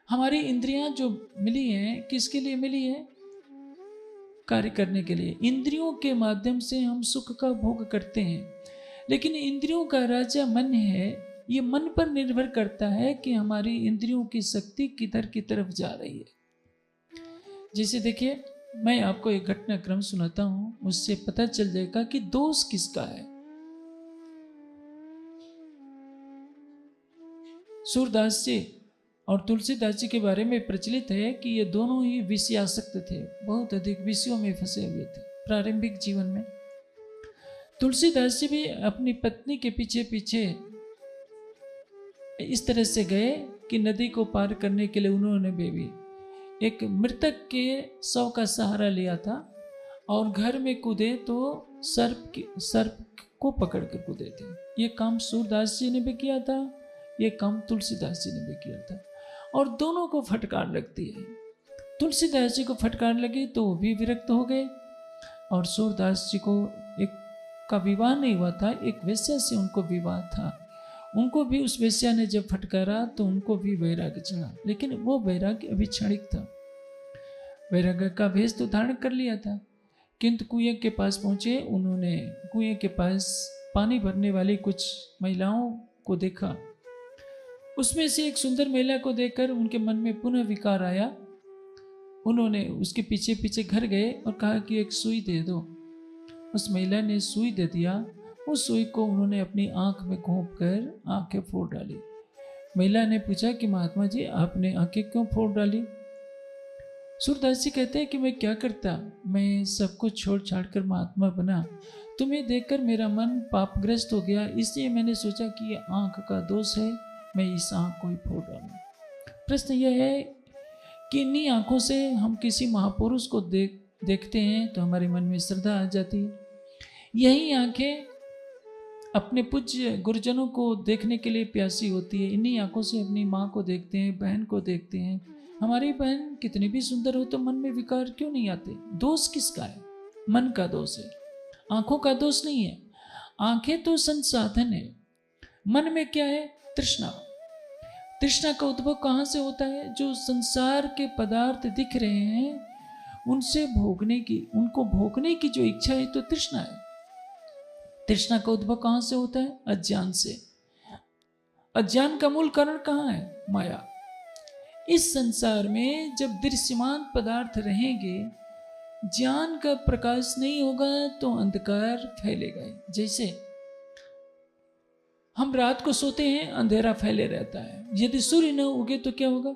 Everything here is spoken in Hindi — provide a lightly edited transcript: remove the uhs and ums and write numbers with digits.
हमारी इंद्रियां जो मिली हैं किसके लिए मिली है? कार्य करने के लिए। इंद्रियों के माध्यम से हम सुख का भोग करते हैं, लेकिन इंद्रियों का राजा मन है। ये मन पर निर्भर करता है कि हमारी इंद्रियों की शक्ति किधर की तरफ जा रही है। जैसे देखिए, मैं आपको एक घटनाक्रम सुनाता हूं, उससे पता चल जाएगा कि दोष किसका है। सूरदास जी और तुलसीदास जी के बारे में प्रचलित है कि ये दोनों ही विषयासक्त थे, बहुत अधिक विषयों में फंसे हुए थे प्रारंभिक जीवन में। तुलसीदास जी भी अपनी पत्नी के पीछे पीछे इस तरह से गए कि नदी को पार करने के लिए उन्होंने भी एक मृतक के शव का सहारा लिया था, और घर में कूदे तो सर्प को पकड़ कर कूदे थे। ये काम सूरदास जी ने भी किया था, ये काम तुलसीदास जी ने भी किया था, और दोनों को फटकार लगती है। तुलसीदास जी को फटकार लगी तो वो भी विरक्त हो गए, और सूरदास जी को एक का विवाह नहीं हुआ था, एक वेश्या से उनको विवाह था। उनको भी उस वेश्या ने जब फटकारा तो उनको भी वैराग्य चढ़ा, लेकिन वो वैराग्य अभी क्षणिक था। वैराग्य का भेष तो धारण कर लिया था, किंतु कुएं के पास पहुंचे। उन्होंने कुएं के पास पानी भरने वाली कुछ महिलाओं को देखा। उसमें से एक सुंदर महिला को देखकर उनके मन में पुनः विकार आया। उन्होंने उसके पीछे पीछे घर गए और कहा कि एक सुई दे दो। उस महिला ने सुई दे दिया। उस सुई को उन्होंने अपनी आंख में घोंप कर आंखें फोड़ डाली। महिला ने पूछा कि महात्मा जी, आपने आंखें क्यों फोड़ डाली? सूरदास जी कहते हैं कि मैं क्या करता, मैं सब कुछ छोड़ छाड़ कर महात्मा बना। तुम्हें देखकर मेरा मन पापग्रस्त हो गया, इसलिए मैंने सोचा कि ये आंख का दोष है, मैं इस आंख को ही फोड़ डालूं। प्रश्न यह है कि इन्हीं आंखों से हम किसी महापुरुष को देखते हैं तो हमारे मन में श्रद्धा आ जाती है। यही आंखें अपने पूज्य गुरुजनों को देखने के लिए प्यासी होती है। इन्हीं आंखों से अपनी माँ को देखते हैं, बहन को देखते हैं। हमारी बहन कितनी भी सुंदर हो तो मन में विकार क्यों नहीं आते? दोष किसका है? मन का दोष है, आंखों का दोष नहीं है। आंखें तो संसाधन है। मन में क्या है? तृष्णा। तृष्णा का उद्भव कहाँ से होता है? जो संसार के पदार्थ दिख रहे हैं उनसे उनको भोगने की जो इच्छा है तो तृष्णा है। तृष्णा का उद्भव कहां से होता है? अज्ञान से। अज्ञान का मूल कारण कहां है? माया। इस संसार में जब दृश्यमान पदार्थ रहेंगे, ज्ञान का प्रकाश नहीं होगा तो अंधकार फैलेगा। जैसे हम रात को सोते हैं, अंधेरा फैले रहता है। यदि सूर्य न उगे तो क्या होगा?